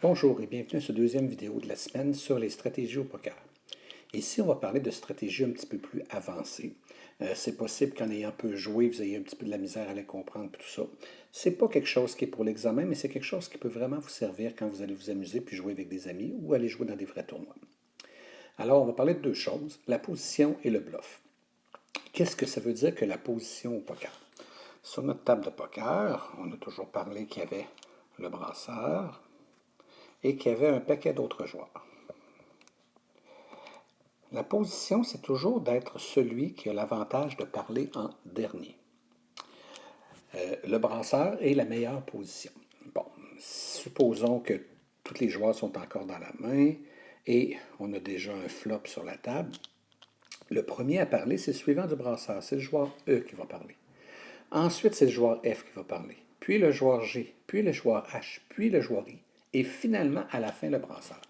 Bonjour et bienvenue à cette deuxième vidéo de la semaine sur les stratégies au poker. Ici, on va parler de stratégies un petit peu plus avancées. C'est possible qu'en ayant peu joué, vous ayez un petit peu de la misère à les comprendre et tout ça. C'est pas quelque chose qui est pour l'examen, mais c'est quelque chose qui peut vraiment vous servir quand vous allez vous amuser puis jouer avec des amis ou aller jouer dans des vrais tournois. Alors, on va parler de deux choses, la position et le bluff. Qu'est-ce que ça veut dire que la position au poker? Sur notre table de poker, on a toujours parlé qu'il y avait le brasseur et qu'il y avait un paquet d'autres joueurs. La position, c'est toujours d'être celui qui a l'avantage de parler en dernier. Le brasseur est la meilleure position. Bon, supposons que tous les joueurs sont encore dans la main et on a déjà un flop sur la table. Le premier à parler, c'est le suivant du brasseur. C'est le joueur E qui va parler. Ensuite, c'est le joueur F qui va parler. Puis le joueur G, puis le joueur H, puis le joueur I. Et finalement, à la fin, le brasseur.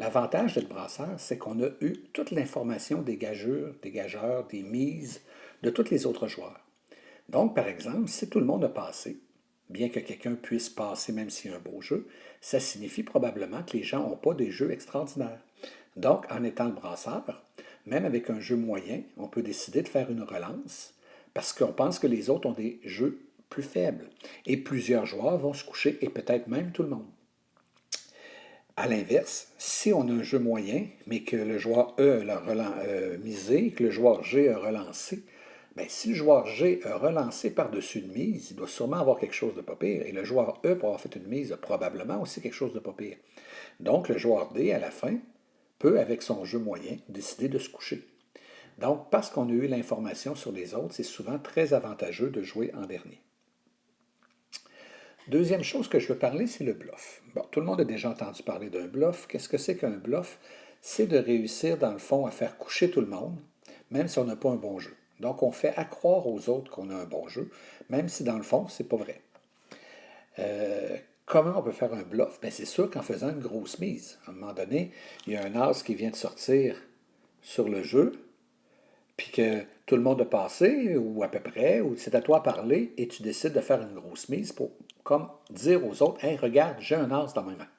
L'avantage d'être brasseur, c'est qu'on a eu toute l'information des gageurs, des mises de tous les autres joueurs. Donc, par exemple, si tout le monde a passé, bien que quelqu'un puisse passer même s'il y a un beau jeu, ça signifie probablement que les gens n'ont pas des jeux extraordinaires. Donc, en étant le brasseur, même avec un jeu moyen, on peut décider de faire une relance parce qu'on pense que les autres ont des jeux plus faibles. Et plusieurs joueurs vont se coucher, et peut-être même tout le monde. À l'inverse, si on a un jeu moyen, mais que le joueur E a misé, que le joueur G a relancé, bien, si le joueur G a relancé par-dessus une mise, il doit sûrement avoir quelque chose de pas pire. Et le joueur E, pour avoir fait une mise, a probablement aussi quelque chose de pas pire. Donc, le joueur D, à la fin, peut, avec son jeu moyen, décider de se coucher. Donc, parce qu'on a eu l'information sur les autres, c'est souvent très avantageux de jouer en dernier. Deuxième chose que je veux parler, c'est le bluff. Bon, tout le monde a déjà entendu parler d'un bluff. Qu'est-ce que c'est qu'un bluff? C'est de réussir, dans le fond, à faire coucher tout le monde, même si on n'a pas un bon jeu. Donc, on fait accroire aux autres qu'on a un bon jeu, même si, dans le fond, c'est pas vrai. Comment on peut faire un bluff? Bien, c'est sûr qu'en faisant une grosse mise. À un moment donné, il y a un as qui vient de sortir sur le jeu, puis que tout le monde a passé, ou à peu près, ou c'est à toi de parler, et tu décides de faire une grosse mise pour comme dire aux autres, « Hey, regarde, j'ai un as dans mes mains. »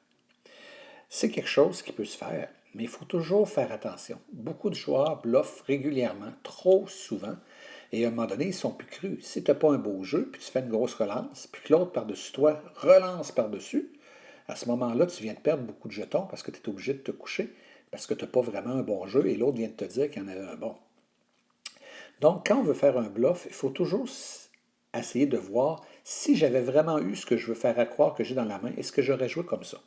C'est quelque chose qui peut se faire, mais il faut toujours faire attention. Beaucoup de joueurs bluffent régulièrement, trop souvent, et à un moment donné, ils ne sont plus crus. Si tu n'as pas un beau jeu, puis tu fais une grosse relance, puis que l'autre par-dessus toi relance par-dessus, à ce moment-là, tu viens de perdre beaucoup de jetons parce que tu es obligé de te coucher, parce que tu n'as pas vraiment un bon jeu, et l'autre vient de te dire qu'il y en a un bon. Donc, quand on veut faire un bluff, il faut toujours essayer de voir si j'avais vraiment eu ce que je veux faire croire que j'ai dans la main, est-ce que j'aurais joué comme ça?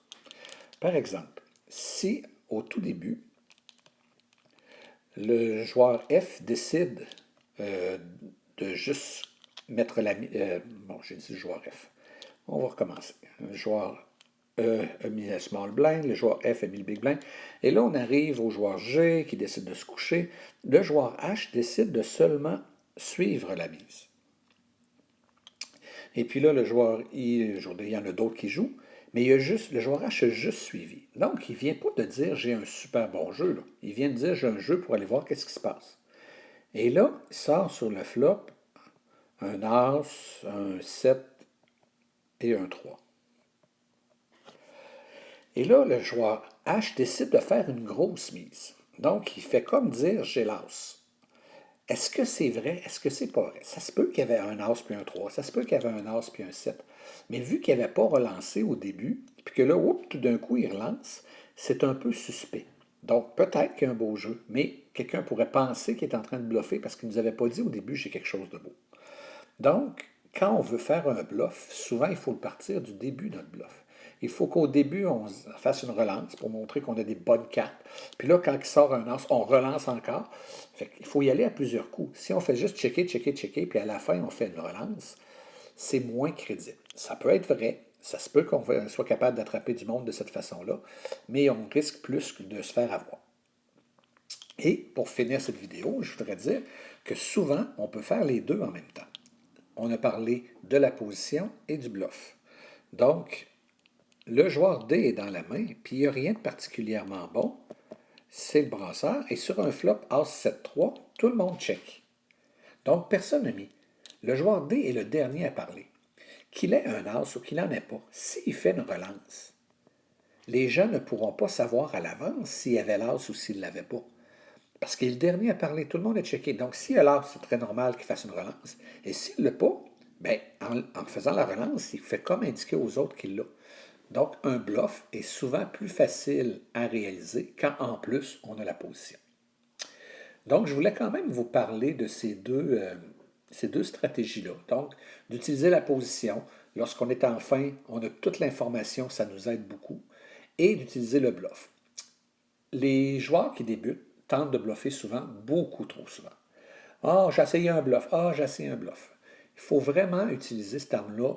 Par exemple, si au tout début, le joueur F décide de juste mettre la... bon, j'ai dit le joueur F. On va recommencer. Le joueur E a mis la small blind, le joueur F a mis le big blind. Et là, on arrive au joueur G qui décide de se coucher. Le joueur H décide de seulement suivre la mise. Et puis là, le joueur I, il y en a d'autres qui jouent, mais le joueur H a juste suivi. Donc, il ne vient pas de dire j'ai un super bon jeu. Là. Il vient de dire j'ai un jeu pour aller voir qu'est-ce qui se passe. Et là, il sort sur le flop un As, un 7 et un 3. Et là, le joueur H décide de faire une grosse mise. Donc, il fait comme dire j'ai l'As. Est-ce que c'est vrai? Est-ce que c'est pas vrai? Ça se peut qu'il y avait un As puis un 3. Ça se peut qu'il y avait un As puis un 7. Mais vu qu'il n'avait pas relancé au début, puis que là, tout d'un coup, il relance, c'est un peu suspect. Donc, peut-être qu'il y a un beau jeu, mais quelqu'un pourrait penser qu'il est en train de bluffer parce qu'il ne nous avait pas dit au début j'ai quelque chose de beau. Donc, quand on veut faire un bluff, souvent, il faut le partir du début de notre bluff. Il faut qu'au début, on fasse une relance pour montrer qu'on a des bonnes cartes. Puis là, quand il sort un as, on relance encore. Fait qu'il faut y aller à plusieurs coups. Si on fait juste checker, checker, checker, puis à la fin, on fait une relance, c'est moins crédible. Ça peut être vrai. Ça se peut qu'on soit capable d'attraper du monde de cette façon-là, mais on risque plus de se faire avoir. Et pour finir cette vidéo, je voudrais dire que souvent, on peut faire les deux en même temps. On a parlé de la position et du bluff. Donc, le joueur D est dans la main, puis il n'y a rien de particulièrement bon. C'est le brasseur, et sur un flop As-7-3, tout le monde check. Donc, personne n'a mis. Le joueur D est le dernier à parler. Qu'il ait un As ou qu'il n'en ait pas, s'il fait une relance, les gens ne pourront pas savoir à l'avance s'il avait l'as ou s'il ne l'avait pas. Parce qu'il est le dernier à parler, tout le monde est checké. Donc, s'il a l'as, c'est très normal qu'il fasse une relance. Et s'il ne l'a pas, bien, en faisant la relance, il fait comme indiquer aux autres qu'il l'a. Donc, un bluff est souvent plus facile à réaliser quand, en plus, on a la position. Donc, je voulais quand même vous parler de ces deux stratégies-là. Donc, d'utiliser la position. Lorsqu'on est en fin, on a toute l'information, ça nous aide beaucoup. Et d'utiliser le bluff. Les joueurs qui débutent tentent de bluffer souvent, beaucoup trop souvent. Ah, j'ai essayé un bluff. Ah, j'ai essayé un bluff. Il faut vraiment utiliser ce terme-là